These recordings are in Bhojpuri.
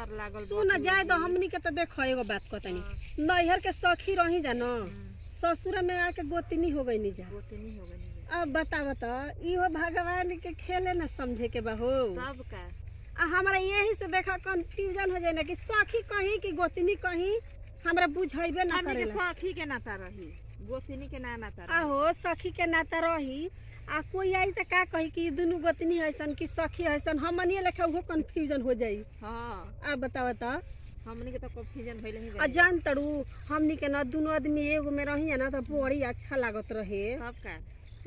पार लागल सुन जाए तो हमनी के तो देखो एगो बात कहतनी नैहर के सखी रही जानो ससुर में आके गोतनी हो गई जा गोतनी हो गई अब बताव तो इहो भगवान के खेले न समझे के बहो तब का हमारा यही से देखा कंफ्यूजन हो जाए ना कि सखी कहीं कि गोतनी कहीं हमरा बुझेबे ना हमनी के करेला सखी के नाता रही गोतनी के ना नाता रही आहो सखी के नाता रही आ कोई आई तो का कही कि दुनू गोतनी हैसन कि सखी हैसन हमनिए लेखा उहो कंफ्यूजन हो जाई हां अब बताव तो हमनी के तो कंफ्यूजन भइले ही आ जान तड़ू हमनी के ना दुनू आदमी एगो में रही ना तो बड़ी अच्छा लागत रहे तब का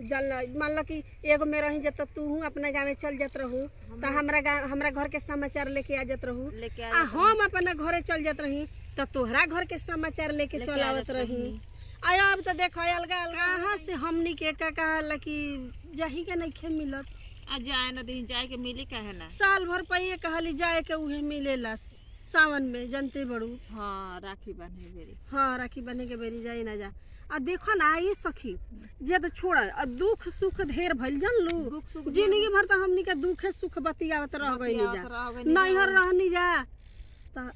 जल मान लो कि एगो में रही जब तू अपना गाँव चल जात रहू तो हमरा घर के समाचार लेके आ जात रहू लेके आ हम अपना घरे चल जात रही तो तोहरा घर के समाचार लेके चल आवत रही आया अब तो देखो अलगा अलगा कहाँ से हमनी के का कहला कि जही के नहीं मिलत आ जाए ना दिन जाए के मिली काहे ना साल भर पहले कहली जाए के उहे मिलेला सावन में जनते बड़ू हां राखी बांधे बेरी हाँ राखी बने के बेरी जाई ना जा आ देखो ना ये सखी जे तो छोड़ आ दुख सुख ढेर भइल जन लो दुख सुख जिंदगी भर तो हमनी के दुखे सुख बतियावत रह गई जा नैहर रहनी जा तो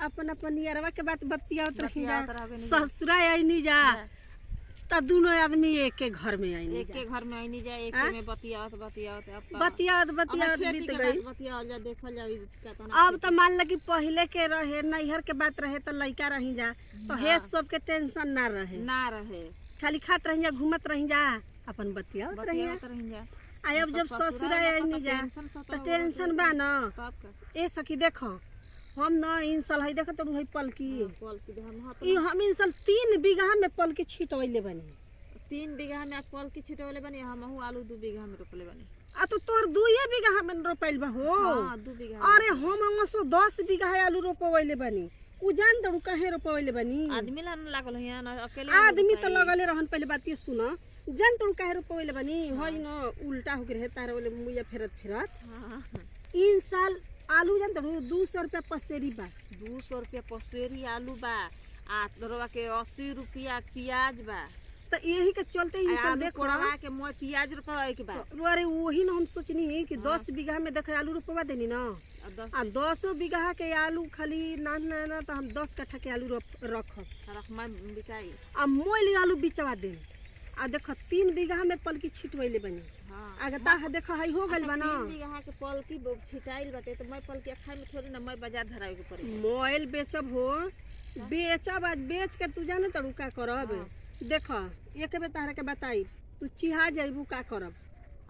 अपन अपन यारवा के बात बतियावत रही जा ससुरा आईनी जा त दोनों आदमी एक के घर में आईनी एक के घर में आईनी जा एक में बतियावत अब बतियावत बीत गई बतियावल जा देखल जा अब तो मान लगी पहले के रहे नैहर के बात रहे तो लड़का रही जा तो हे सब के टेंशन ना रहे खाली खात रही जा घूमत रही जा अपन बतियावत रही जा आ अब जब ससुर आईनी जा तो टेंशन बा ना ए सखी देखो हम ना इन साल है देखो तो है पलकी हम इन साल 3 बीघा में पलकी छिटवैले बनी 3 बीघा में पलकी छिटवैले बनी हमहू आलू 2 बीघा में रोपले बनी आ तो तोर 2 बीघा में रोपैल बा हो हां 2 बीघा अरे हम 10 बीघा आलू रोपवैले बनी उ जान दड़ू काहे रोपवैले बनी आदमी ला लागल है ना अकेले आदमी तो लगले रहन पहले बात ये सुन जान दड़ू काहे रोपवैले बनी होय न उल्टा हो गए तारे वाले मुया फेरत हां इन साल आलू जान तड़ू 200 रुपया पसेरी बा 200 रुपया पसेरी आलू बा आ तोरवा के 80 रुपया प्याज बा तो यही के चलते ही सब देख कोड़वा के मोय प्याज रोपवा के बा अरे वही ना हम सोचनी है कि 10 बीघा में देख आलू रोपवा देनी ना आ 10 बीघा के आलू खाली ना तो हम 10 कट्ठा के आलू रखब मैं बिकाई आ मोइल आलू बिचवा दे आ देखो 3 बीघा में पलकी छिटवैले बनी आगे ता देखो हई हो गइल बा ना 3 बीघा के पलकी छिटाइल बाटे तो मैं पलकी खाए में थोड़ी ना मैं बाजार धरावे के पड़ी मोइल बेचब हो बेचब आज बेच के तू जाने तड़ू का करब देखो एक बे तारा के बताई तू चिहा जइबू का करब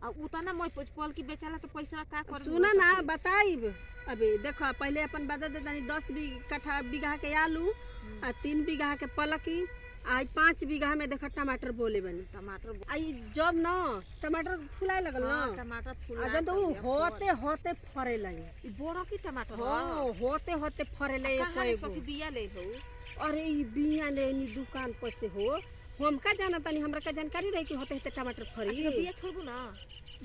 आ उतना मैं पलकी बेचाला तो पैसा का करब सुना ना बताइब अभी देखो पहले अपन बता दे तनी 10 कट्ठा बीघा के आलू आ 3 बीघा के पलकी आज 5 बीघा में देखो टमाटर बोले बनी टमाटर आई जब ना टमाटर फुलाए लगल ना टमाटर फुला आज तो होते होते फरे लगे बड़ा की टमाटर हो होते होते फरे ले कहां सखी बिया ले हो अरे ई बिया ले नी दुकान पर से हो हम का जाना तनी हमरा का जानकारी रही कि होते होते टमाटर फरी बिया छोड़बू ना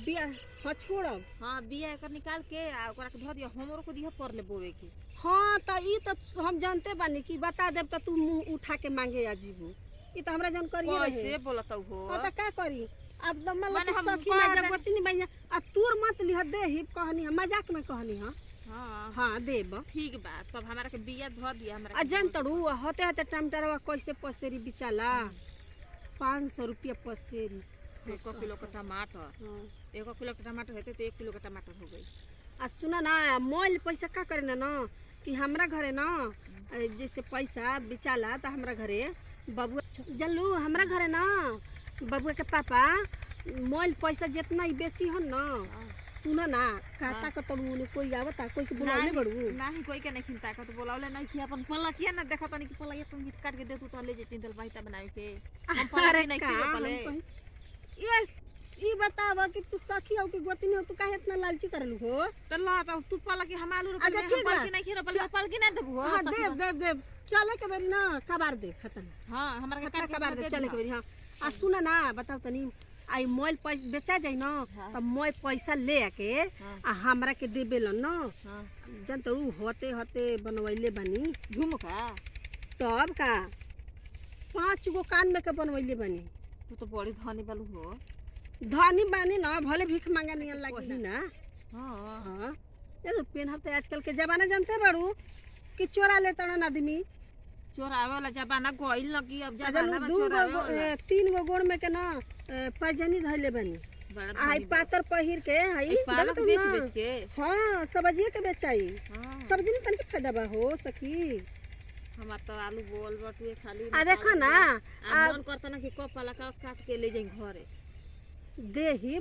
बिया हां छोड़ब हां बिया एकर निकाल के आ ओकरा के धर दिया हमरो को दिया पर ले बोवे की हाँ तो ई तो हम जानते बानी कि बता देब तो तू मुंह उठा के मांगे आजीबू ई तो हमरा जानकारी है कैसे बोलत हो हां तो का करी अब तो मतलब सखी में जब गोतनी बनिया आ तूर मत लिह दे ही कहनी है मजाक में कहनी है हां देब ठीक बा तब हमरा के बिया धर दिया हमरा आ जान तड़ू होते होते टमाटरवा कैसे पसेरी बिचाला 500 रुपया पसेरी 1 किलो का टमाटर 1 किलो का टमाटर हेते तो 1 किलो का टमाटर हो गई आ सुना ना मोल पैसा का करे ना कि हमरा घरे ना जैसे पैसा बिचाला तो हमरा घरे बबुआ जल्लू हमरा घरे ना बबुआ के पापा मोल पैसा जितना ही बेची हो ना सुना ना काटा का तो मुने कोई आवता कोई के बुलावे बड़ू नहीं कोई के नहीं खिंता का तो बुलावले नहीं कि अपन पल्ला किया ना देखो तनी कि पल्ला ये तुम काट के दे तू तो ले जेती दल बाईता बनाए के हम पल्ला नहीं खिलो पले ये ई बतावा कि तू सखी हो कि गोतनी हो तू काहे इतना लालची करलू हो त ला त तू पल्ला के हम आलू रोपले अच्छा ठीक पल्ला के नहीं खिलो पल्ला की ना देबू हां देव चले के बेरी ना कबार दे खतन हां हमरा के कबार दे चले के बेरी हां आ सुना ना बताओ तनी आई मोल पैसा बेचा जाई ना त मोय पैसा ले आके आ हमरा के देबेल न जन तो होते होते बनवैले बनी झुमका तब का 5 गो कान में के बनवैले बनी तू तो बड़ी धनी बालू हो धनी बानी ना भले भीख मांगा नहीं लगी ना हां हां ये तो पेनहते आजकल के जमाना जानते बाड़ू कि चोरा लेता ना आदमी चोरावे वाला जमाना गइल लगी अब अगर जमाना में दू चोरावे गो वाला 3 गो गोड़ में के ना पैजनी धइले बनी बड़ा आई पातर पहिर के हई पालक बेच बेच के हां सब्जी के बेचाई हां सब्जी में तनिक फायदा बा हो सखी हमार तो आलू बोल बटुए खाली आ देखो ना मन करता ना कि कब पालक काट के ले जाई घरे देही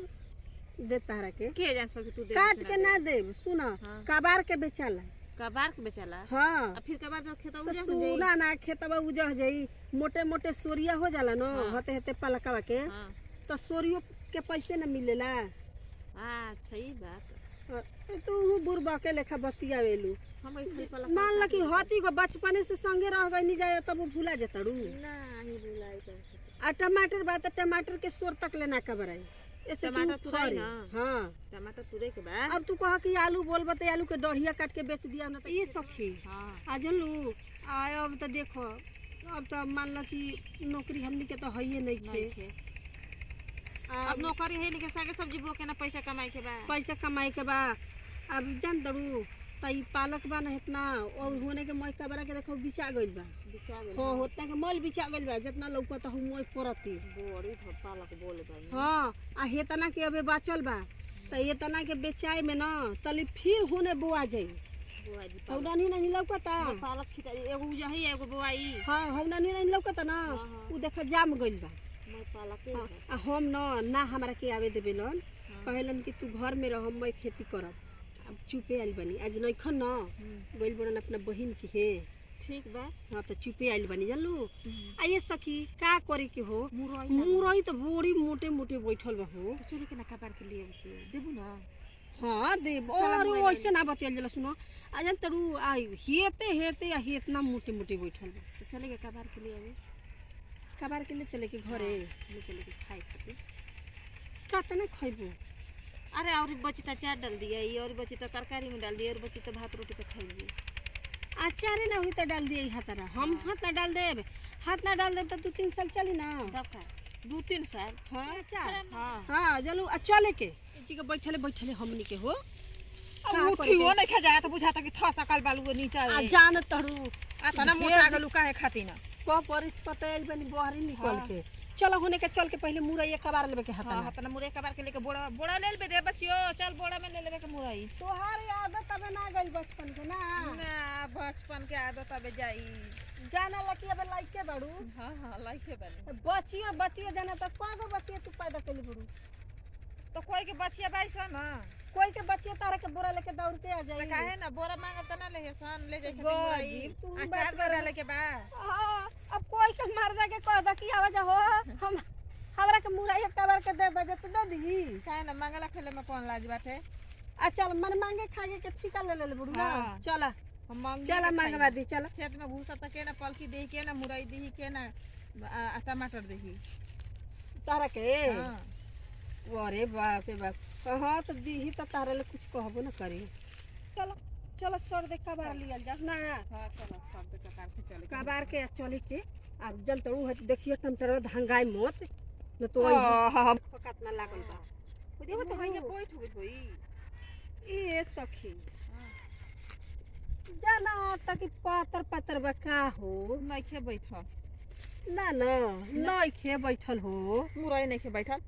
दे तारा के जान सके तू दे काट के ना दे सुना कबार के बेचाला कबार के बेचाला हां अब फिर कबार में खेता तो उजा हो सुना ना खेतवा उजह जाई मोटे मोटे सोरिया हो जाला न हते हते पलकवा के हां तो सोरियो के पैसे न मिलेला अच्छा ई बात तू बुरबा के लेखा बतियावेलू हम ई पलक मान ल कि हती को बचपने से संगे रह गई नहीं जाए तब भूला जतड़ू ना ही बुलाई कर आ टमाटर बात टमाटर के सोर तक लेना कबराई ऐसे टमाटर तुराई ना हां टमाटर तुरे के बाद अब तू कह कि आलू बोल बते आलू के डढ़िया काट के बेच दिया ना तो ये सखी हां आ जनलू आय अब तो देखो अब तो मान ल कि नौकरी हमनी के तो हइए नहीं थे अब नौकरी है लेके सागे सब्जी बो के ना पैसा कमाई के बा पैसा कमाई के बा अब जान दरू तई पालक बा ना इतना और होने के मई कबरा के देखो बिचा गइल बा हां होता के मल बिचा गइल बा जितना लौकत हम मोय परती बड़ी पालक बोल बा हां आ हेतना के अबे बाचल बा त ये तना के बेचाई में ना तली फिर होने बोआ जाई बुआ जी हौना नहीं लौकता पालक खिटा एगो उजा है एगो बोआई हां हौना नहीं लौकता ना उ देखा जाम गइल बा मैं पालक के आ हम ना हमरा के आवे देबेलन कहलन कि तू घर में रह मैं खेती करब अब चुपे आइल बनी आज नइखन न गइल बड़न अपना बहिन की हे ठीक बा हां तो चुपे आइल बनी जानलू आ ये सखी का करे के हो मुरई मुरई तो बड़ी मोटे मोटे बैठल बा हो चोरी के ना कबार के लिए के देबू ना हां देब और वैसे ना बतियल जला सुनो आ जान तरू आ हेते या हेतना मोटे मोटे बैठल बा तो चले के कबार के लिए आवे कबार के ले चले के घरे ले चले के खाए खातिर कातना खइबो अरे और बची तो चाट डाल दिया और बची तो तरकारी में डाल दिया और बची तो भात रोटी पे खाइए अचारे ना हुई तो डाल दिए हाथरा हम हाथ ना डाल देब हाथ ना डाल देब तो 2-3 साल चली ना तब का 2-3 साल हां अचार हां हां चलो चले के जी के बैठले हमनी के हो अब उठी हो नहीं खा जाए तो बुझाता कि था सकल बालू नीचे आ जान तड़ू आ तना मोटा गलू काहे खाती ना को परिस पतेल बनी बहरी निकल के चलो होने के चल के पहले मुरई कबार लेबे के हाथ हां तना मुरई कबार के लेके बोड़ा बोड़ा ले लेबे रे बच्चियो चल बोड़ा में ले लेबे के मुरई तोहार आदत अब ना गइल बचपन के ना ना बचपन के आदत अब जाई जाना लकी अब लाइके बड़ू हां लाइके बनी बचियो जाना तो पागो बचियो तू पैदा कैली बड़ू तो कोई के बचिया बाईसा ना कोई के बचिया तारा के बोरा लेके दौड़ के आ जाई काहे ना बोरा मांगत ना ले सन ले जाए के मुरई अचार में डाले के बा अब कोई के मार दे के कह द कि आवाज हो हम हमरा के मुरई कबार के दे दे तो दे दी काहे ना मांगला खेले में कौन लाज बाटे आ चल मन मांगे खागे के ठीका ले बड़ू ना चला हम मांग चला मांगवा दी चला खेत में घुसा त के ना पलकी देही के ना मुरई देही के ना टमाटर देही तारा के अरे बाप रे बाप हाँ तो दीही तो तारे ले कुछ कहबो ना करी चलो चलो सर दे कबार लियल जा ना हां चलो सब दे कबार के चले कबार के चले के अब जल तो है देखिए टमाटर धंगाई मत न तो हां फकत ना लागल बा देखो तो भैया बैठ गई होई ए सखी जाना तक पातर बा का हो नहीं खे बैठ ना ना नहीं खे बैठल हो मुरई नहीं खे बैठल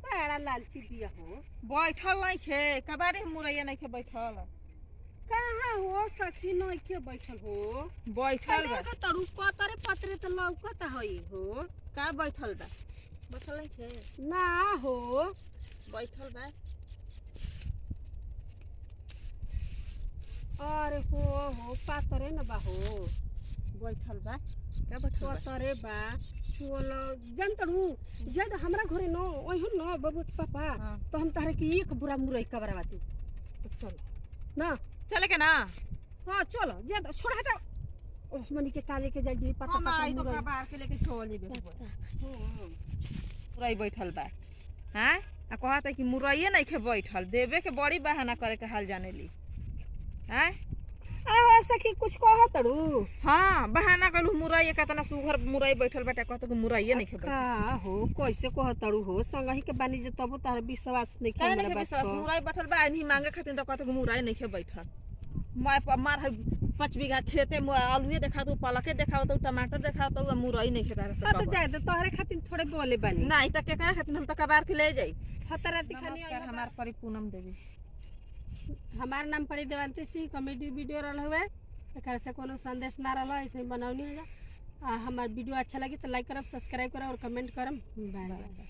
बड़ा लालची बिया हो बैठल नहीं खे कबारे मुरैया नहीं खे बैठल कहाँ हो सखी नहीं के बैठल हो बैठल बा तड़ू पतरे तो लौकत हई हो का बैठल बा बैठल नहीं खे ना हो बैठल बा अरे हो पातरे न बा हो बैठल बा का बैठल पतरे बा चलो जनतड़ू जद हमरा घरे न ओहन न बाबू पापा तो हम तारे की एक बुरा मुरई कबरवा दी चलो ना चले के ना हां चलो जद छोड़ हटा ओ हमनी के काले के जाई पता हम आई तो कबार के लेके छोड़ जेबे मुरई बैठल बा हां आ कहत है कि मुरईए नहीं खे बैठल देबे के बड़ी बहाना करे के हाल जाने ली हैं आ सखी कुछ कह तड़ू हां बहाना कलू मुरई कतना सुघर मुरई बैठल बाटे कहत मुरई नहीं खेबे का हो कैसे कह तड़ू हो संगही के बानी जे तब तार विश्वास नहीं के हमरा बात विश्वास मुरई बैठल बा नहीं मांगे खातिर त कहत मुरई नहीं खे बैठल मैं मार है 5 बीघा खेते में आलूए देखा तो पालके देखा तो टमाटर देखा तो मुरई नहीं खेता हां तो जाए तो तोहरे खातिर थोड़े बोले बानी नहीं त के खातिर हम त कबार के ले जाई हतराती खानी हमार परी पूनम देवी हमार नाम पड़ी देवांती सिंह कॉमेडी वीडियो रहल हुए एकर से कोनो संदेश ना रहल ऐसे बनौनी है हमार वीडियो अच्छा लगी तो लाइक करब सब्सक्राइब करब और कमेंट करब बाय बाय।